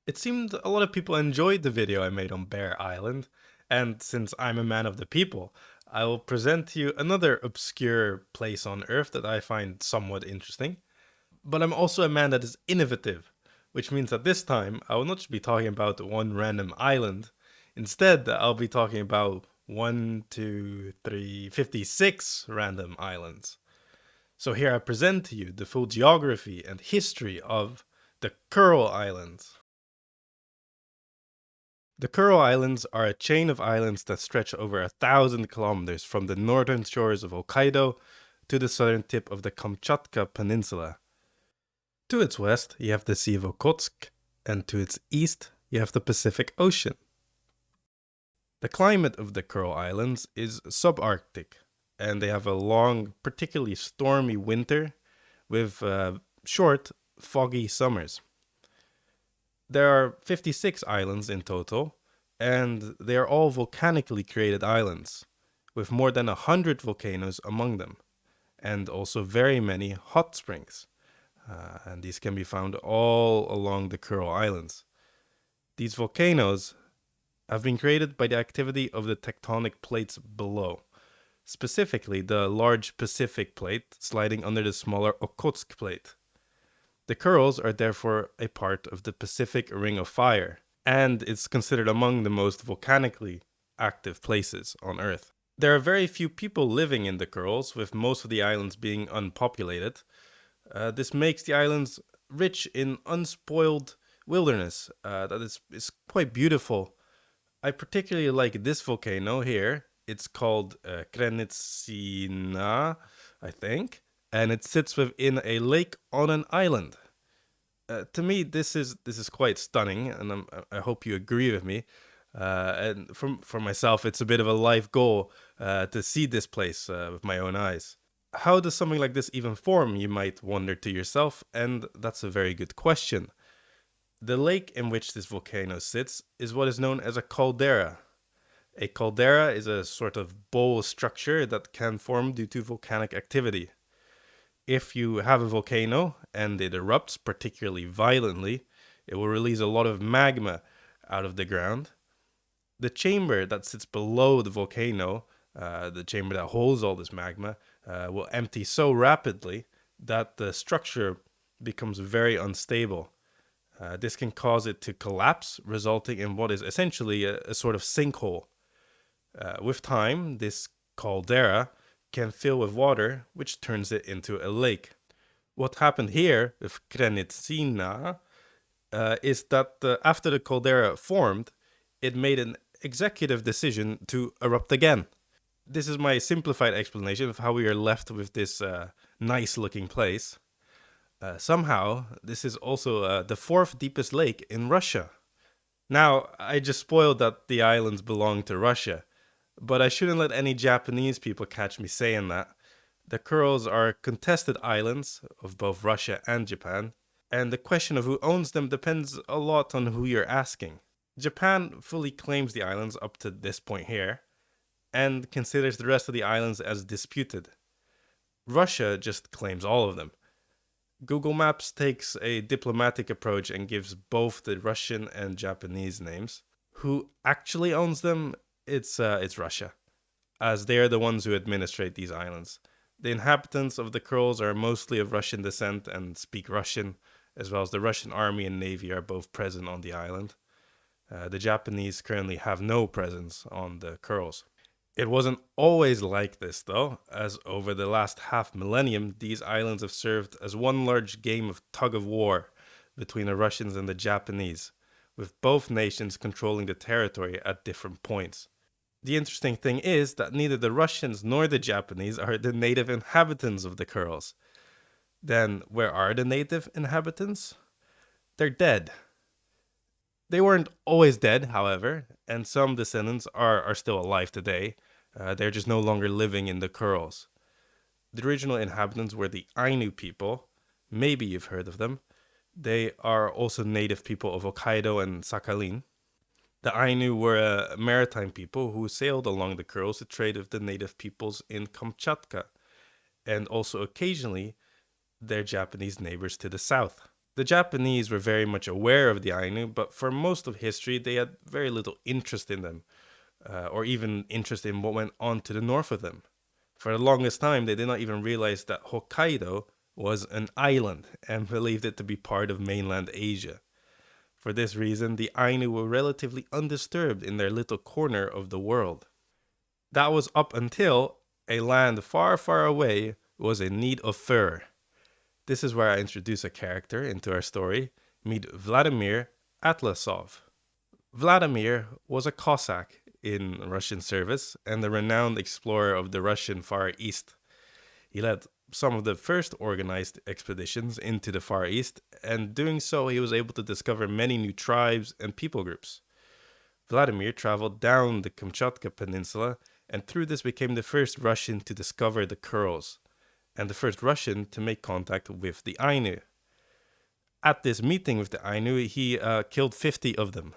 It seemed a lot of people enjoyed the video I made on Bear Island, and since I'm a man of the people, I will present to you another obscure place on Earth that I find somewhat interesting. But I'm also a man that is innovative, which means that this time I will not just be talking about one random island. Instead, I'll be talking about 56 random islands. So here I present to you the full geography and history of the Kuril Islands. The Kuril Islands are a chain of islands that stretch over 1,000 kilometers from the northern shores of Hokkaido to the southern tip of the Kamchatka Peninsula. To its west, you have the Sea of Okhotsk, and to its east, you have the Pacific Ocean. The climate of the Kuril Islands is subarctic, and they have a long, particularly stormy winter with short, foggy summers. There are 56 islands in total, and they are all volcanically created islands, with more than 100 volcanoes among them, and also very many hot springs. And these can be found all along the Kuril Islands. These volcanoes have been created by the activity of the tectonic plates below, specifically the large Pacific plate sliding under the smaller Okhotsk plate. The Kurils are therefore a part of the Pacific Ring of Fire, and it's considered among the most volcanically active places on Earth. There are very few people living in the Kurils, with most of the islands being unpopulated. This makes the islands rich in unspoiled wilderness that is quite beautiful. I particularly like this volcano here. It's called Krenitsina, I think, and it sits within a lake on an island. To me, this is quite stunning, and I hope you agree with me. And for myself, it's a bit of a life goal to see this place with my own eyes. How does something like this even form, you might wonder to yourself, and that's a very good question. The lake in which this volcano sits is what is known as a caldera. A caldera is a sort of bowl structure that can form due to volcanic activity. If you have a volcano and it erupts particularly violently, it will release a lot of magma out of the ground. The chamber that sits below the volcano, the chamber that holds all this magma, will empty so rapidly that the structure becomes very unstable. This can cause it to collapse, resulting in what is essentially a sort of sinkhole. With time, this caldera can fill with water, which turns it into a lake. What happened here with Krenitsina is that after the caldera formed, it made an executive decision to erupt again. This is my simplified explanation of how we are left with this nice looking place. Somehow, this is also the fourth deepest lake in Russia. Now, I just spoiled that the islands belong to Russia, but I shouldn't let any Japanese people catch me saying that. The Kurils are contested islands of both Russia and Japan, and the question of who owns them depends a lot on who you're asking. Japan fully claims the islands up to this point here, and considers the rest of the islands as disputed. Russia just claims all of them. Google Maps takes a diplomatic approach and gives both the Russian and Japanese names. Who actually owns them? It's Russia, as they are the ones who administrate these islands. The inhabitants of the Kurils are mostly of Russian descent and speak Russian, as well as the Russian army and navy are both present on the island. The Japanese currently have no presence on the Kurils. It wasn't always like this, though, as over the last half millennium, these islands have served as one large game of tug of war between the Russians and the Japanese, with both nations controlling the territory at different points. The interesting thing is that neither the Russians nor the Japanese are the native inhabitants of the Kurils. Then, where are the native inhabitants? They're dead. They weren't always dead, however, and some descendants are still alive today. They're just no longer living in the Kurils. The original inhabitants were the Ainu people. Maybe you've heard of them. They are also native people of Hokkaido and Sakhalin. The Ainu were a maritime people who sailed along the Kurils to trade with the native peoples in Kamchatka, and also occasionally their Japanese neighbors to the south. The Japanese were very much aware of the Ainu, but for most of history, they had very little interest in them, or even interest in what went on to the north of them. For the longest time, they did not even realize that Hokkaido was an island and believed it to be part of mainland Asia. For this reason, the Ainu were relatively undisturbed in their little corner of the world. That was up until a land far, far away was in need of fur. This is where I introduce a character into our story. Meet Vladimir Atlasov. Vladimir was a Cossack in Russian service and a renowned explorer of the Russian Far East. He led some of the first organized expeditions into the Far East, and doing so, he was able to discover many new tribes and people groups. Vladimir traveled down the Kamchatka Peninsula and through this became the first Russian to discover the Kurils, and the first Russian to make contact with the Ainu. At this meeting with the Ainu, he killed 50 of them.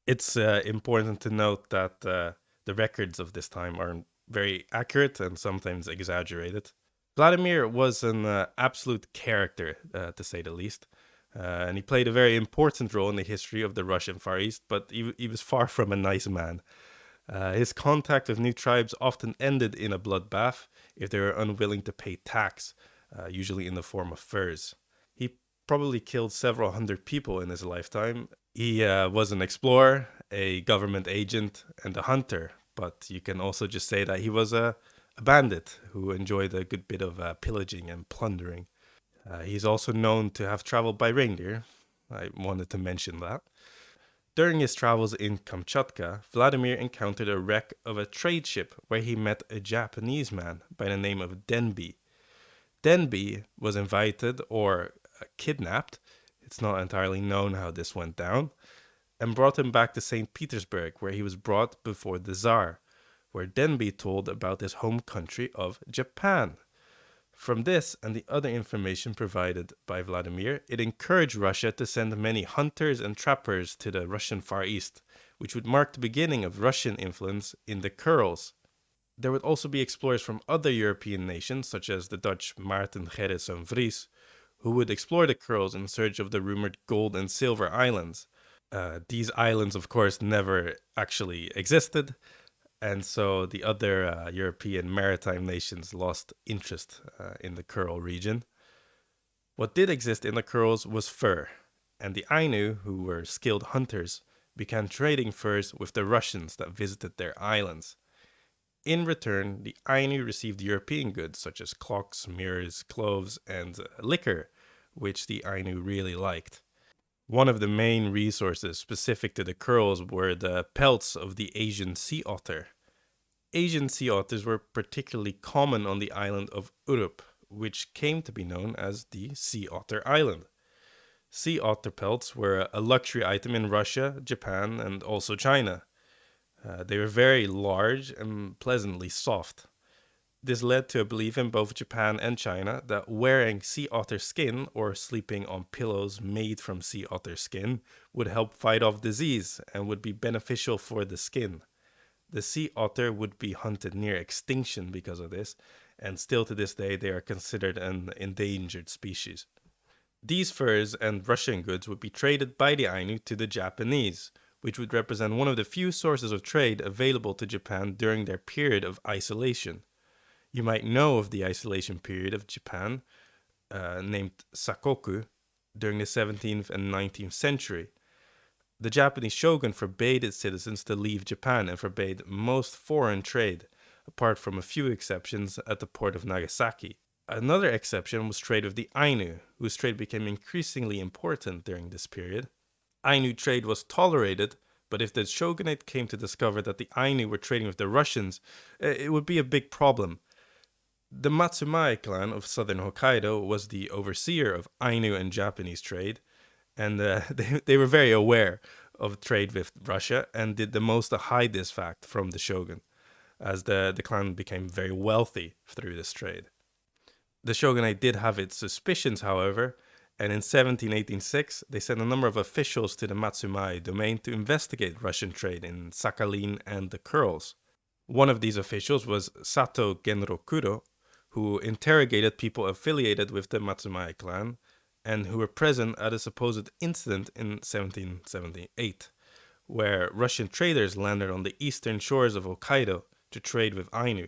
It's important to note that the records of this time are very accurate and sometimes exaggerated. Vladimir was an absolute character, to say the least, and he played a very important role in the history of the Russian Far East, but he was far from a nice man. His contact with new tribes often ended in a bloodbath if they were unwilling to pay tax, usually in the form of furs. He probably killed several hundred people in his lifetime. He was an explorer, a government agent, and a hunter, but you can also just say that he was a bandit who enjoyed a good bit of pillaging and plundering. He's also known to have traveled by reindeer. I wanted to mention that. During his travels in Kamchatka, Vladimir encountered a wreck of a trade ship where he met a Japanese man by the name of Denby. Denby was invited or kidnapped, it's not entirely known how this went down, and brought him back to St. Petersburg, where he was brought before the Tsar, where Denby told about his home country of Japan. From this and the other information provided by Vladimir, it encouraged Russia to send many hunters and trappers to the Russian Far East, which would mark the beginning of Russian influence in the Kurils. There would also be explorers from other European nations, such as the Dutch Maarten Gerrits and Vries, who would explore the Kurils in search of the rumored gold and silver islands. These islands, of course, never actually existed, and so the other European maritime nations lost interest in the Kuril region. What did exist in the Kurils was fur, and the Ainu, who were skilled hunters, began trading furs with the Russians that visited their islands. In return, the Ainu received European goods such as clocks, mirrors, clothes, and liquor, which the Ainu really liked. One of the main resources specific to the Kurils were the pelts of the Asian sea otter. Asian sea otters were particularly common on the island of Urup, which came to be known as the Sea Otter Island. Sea otter pelts were a luxury item in Russia, Japan, and also China. They were very large and pleasantly soft. This led to a belief in both Japan and China that wearing sea otter skin or sleeping on pillows made from sea otter skin would help fight off disease and would be beneficial for the skin. The sea otter would be hunted near extinction because of this, and still to this day they are considered an endangered species. These furs and Russian goods would be traded by the Ainu to the Japanese, which would represent one of the few sources of trade available to Japan during their period of isolation. You might know of the isolation period of Japan, named Sakoku, during the 17th and 19th century. The Japanese shogun forbade its citizens to leave Japan and forbade most foreign trade, apart from a few exceptions at the port of Nagasaki. Another exception was trade with the Ainu, whose trade became increasingly important during this period. Ainu trade was tolerated, but if the shogunate came to discover that the Ainu were trading with the Russians, it would be a big problem. The Matsumae clan of southern Hokkaido was the overseer of Ainu and Japanese trade, and they were very aware of trade with Russia and did the most to hide this fact from the shogun, as the clan became very wealthy through this trade. The shogunate did have its suspicions, however, and in 1786 they sent a number of officials to the Matsumae domain to investigate Russian trade in Sakhalin and the Kurils. One of these officials was Sato Genrokuro, who interrogated people affiliated with the Matsumae clan, and who were present at a supposed incident in 1778, where Russian traders landed on the eastern shores of Hokkaido to trade with Ainu.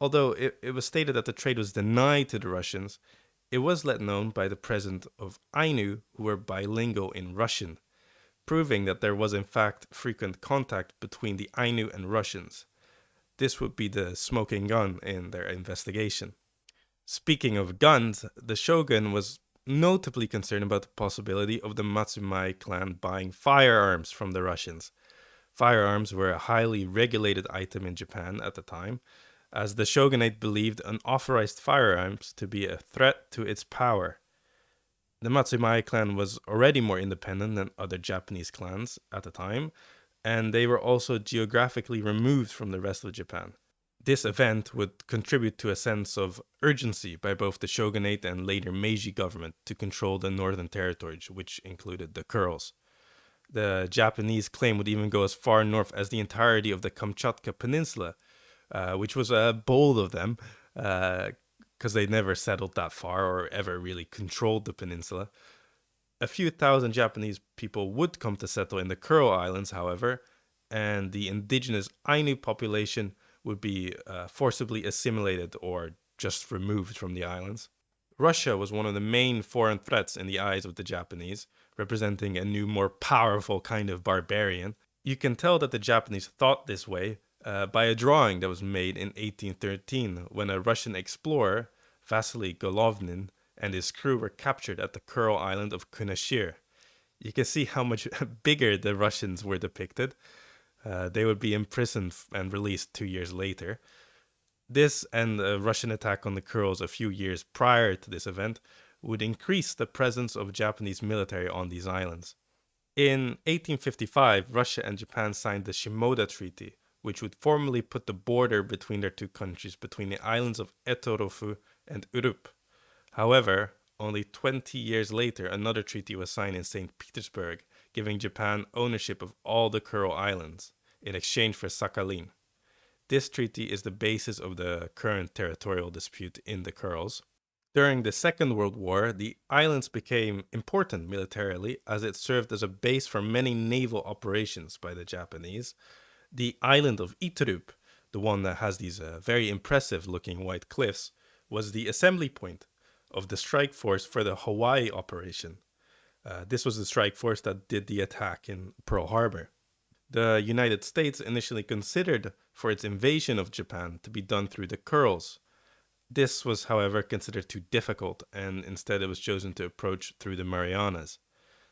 Although it was stated that the trade was denied to the Russians, it was let known by the president of Ainu, who were bilingual in Russian, proving that there was in fact frequent contact between the Ainu and Russians. This would be the smoking gun in their investigation. Speaking of guns, the shogun was notably concerned about the possibility of the Matsumai clan buying firearms from the Russians. Firearms were a highly regulated item in Japan at the time, as the shogunate believed unauthorized firearms to be a threat to its power. The Matsumai clan was already more independent than other Japanese clans at the time, and they were also geographically removed from the rest of Japan. This event would contribute to a sense of urgency by both the shogunate and later Meiji government to control the northern territories, which included the Kurils. The Japanese claim would even go as far north as the entirety of the Kamchatka Peninsula, which was bold of them, because they never settled that far or ever really controlled the peninsula. A few thousand Japanese people would come to settle in the Kuril Islands, however, and the indigenous Ainu population would be forcibly assimilated or just removed from the islands. Russia was one of the main foreign threats in the eyes of the Japanese, representing a new, more powerful kind of barbarian. You can tell that the Japanese thought this way by a drawing that was made in 1813 when a Russian explorer, Vasily Golovnin, and his crew were captured at the Kuril island of Kunashir. You can see how much bigger the Russians were depicted. They would be imprisoned and released 2 years later. This and a Russian attack on the Kurils a few years prior to this event would increase the presence of Japanese military on these islands. In 1855, Russia and Japan signed the Shimoda Treaty, which would formally put the border between their two countries between the islands of Etorofu and Urup. However, only 20 years later, another treaty was signed in St. Petersburg, giving Japan ownership of all the Kuril Islands in exchange for Sakhalin. This treaty is the basis of the current territorial dispute in the Kurils. During the Second World War, the islands became important militarily as it served as a base for many naval operations by the Japanese. The island of Iturup, the one that has these very impressive looking white cliffs, was the assembly point of the strike force for the Hawaii operation. This was the strike force that did the attack in Pearl Harbor. The United States initially considered for its invasion of Japan to be done through the Kurils. This was, however, considered too difficult, and instead it was chosen to approach through the Marianas.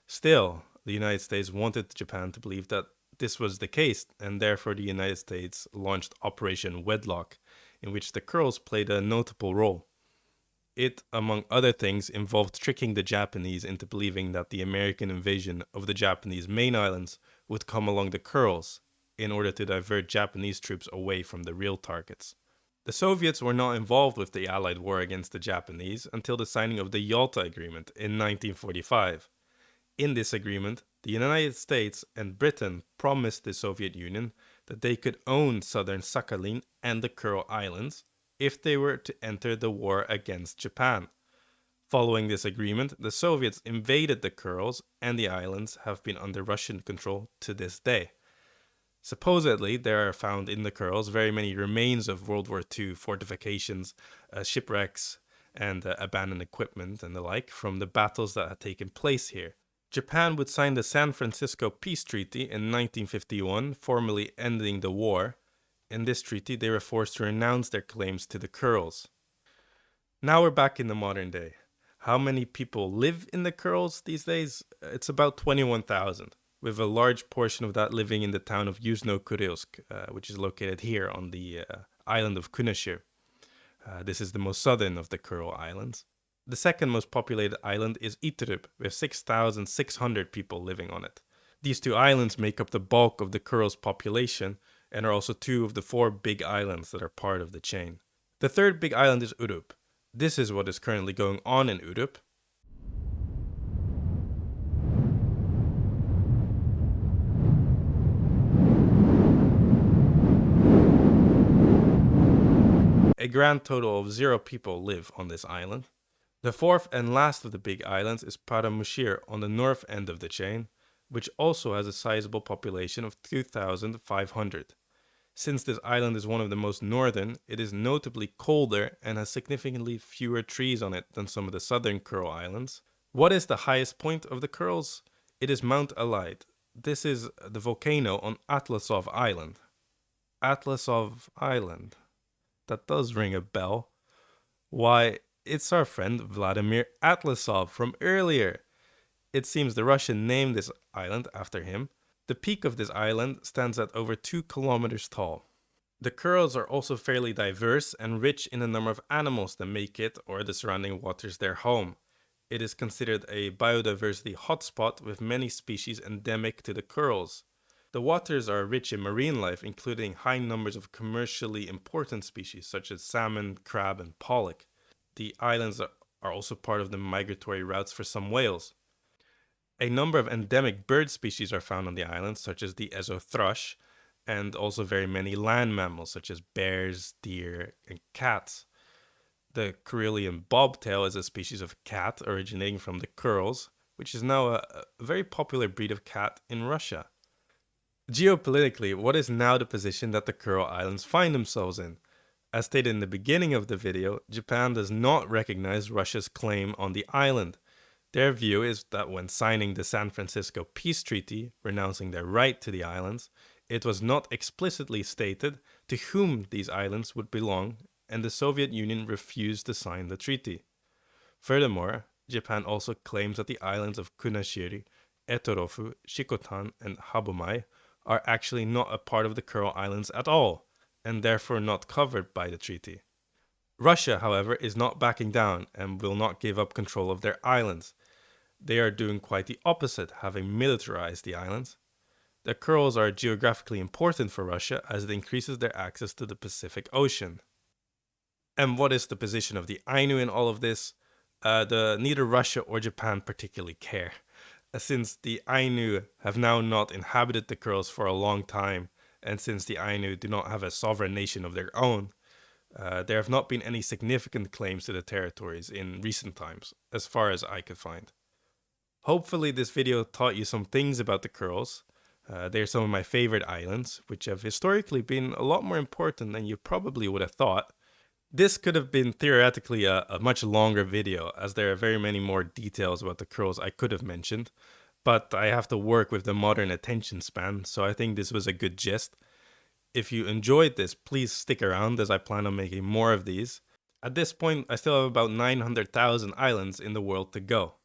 Still, the United States wanted Japan to believe that this was the case, and therefore the United States launched Operation Wedlock, in which the Kurils played a notable role. It, among other things, involved tricking the Japanese into believing that the American invasion of the Japanese main islands would come along the Kurils in order to divert Japanese troops away from the real targets. The Soviets were not involved with the Allied war against the Japanese until the signing of the Yalta Agreement in 1945. In this agreement, the United States and Britain promised the Soviet Union that they could own southern Sakhalin and the Kuril Islands if they were to enter the war against Japan. Following this agreement, the Soviets invaded the Kurils, and the islands have been under Russian control to this day. Supposedly, there are found in the Kurils very many remains of World War II fortifications, shipwrecks, and abandoned equipment and the like from the battles that had taken place here. Japan would sign the San Francisco Peace Treaty in 1951, formally ending the war. In this treaty, they were forced to renounce their claims to the Kurils. Now we're back in the modern day. How many people live in the Kurils these days? It's about 21,000, with a large portion of that living in the town of Yuzhno-Kurilsk, which is located here on the island of Kunashir. This is the most southern of the Kuril Islands. The second most populated island is Iturup, with 6,600 people living on it. These two islands make up the bulk of the Kurils population and are also two of the 4 big islands that are part of the chain. The third big island is Urup. This is what is currently going on in Urup. A grand total of 0 people live on this island. The fourth and last of the big islands is Paramushir on the north end of the chain, which also has a sizable population of 2,500. Since this island is one of the most northern, it is notably colder and has significantly fewer trees on it than some of the southern Kuril Islands. What is the highest point of the Kurils? It is Mount Alide. This is the volcano on Atlasov Island. Atlasov Island. That does ring a bell. Why, it's our friend Vladimir Atlasov from earlier. It seems the Russian named this island after him. The peak of this island stands at over 2 kilometers tall. The Kurils are also fairly diverse and rich in a number of animals that make it or the surrounding waters their home. It is considered a biodiversity hotspot with many species endemic to the Kurils. The waters are rich in marine life, including high numbers of commercially important species such as salmon, crab, and pollock. The islands are also part of the migratory routes for some whales. A number of endemic bird species are found on the islands, such as the Ezo thrush, and also very many land mammals, such as bears, deer, and cats. The Karelian bobtail is a species of cat originating from the Kurils, which is now a very popular breed of cat in Russia. Geopolitically, what is now the position that the Kuril Islands find themselves in? As stated in the beginning of the video, Japan does not recognize Russia's claim on the island. Their view is that when signing the San Francisco Peace Treaty, renouncing their right to the islands, it was not explicitly stated to whom these islands would belong, and the Soviet Union refused to sign the treaty. Furthermore, Japan also claims that the islands of Kunashiri, Etorofu, Shikotan, and Habomai are actually not a part of the Kuril Islands at all, and therefore not covered by the treaty. Russia, however, is not backing down and will not give up control of their islands. They are doing quite the opposite, having militarized the islands. The Kurils are geographically important for Russia as it increases their access to the Pacific Ocean. And what is the position of the Ainu in all of this? Neither Russia or Japan particularly care, since the Ainu have now not inhabited the Kurils for a long time, and since the Ainu do not have a sovereign nation of their own, there have not been any significant claims to the territories in recent times, as far as I could find. Hopefully this video taught you some things about the Kurils. They're some of my favorite islands, which have historically been a lot more important than you probably would have thought. This could have been theoretically a much longer video, as there are very many more details about the Kurils I could have mentioned, but I have to work with the modern attention span, so I think this was a good gist. If you enjoyed this, please stick around as I plan on making more of these. At this point, I still have about 900,000 islands in the world to go.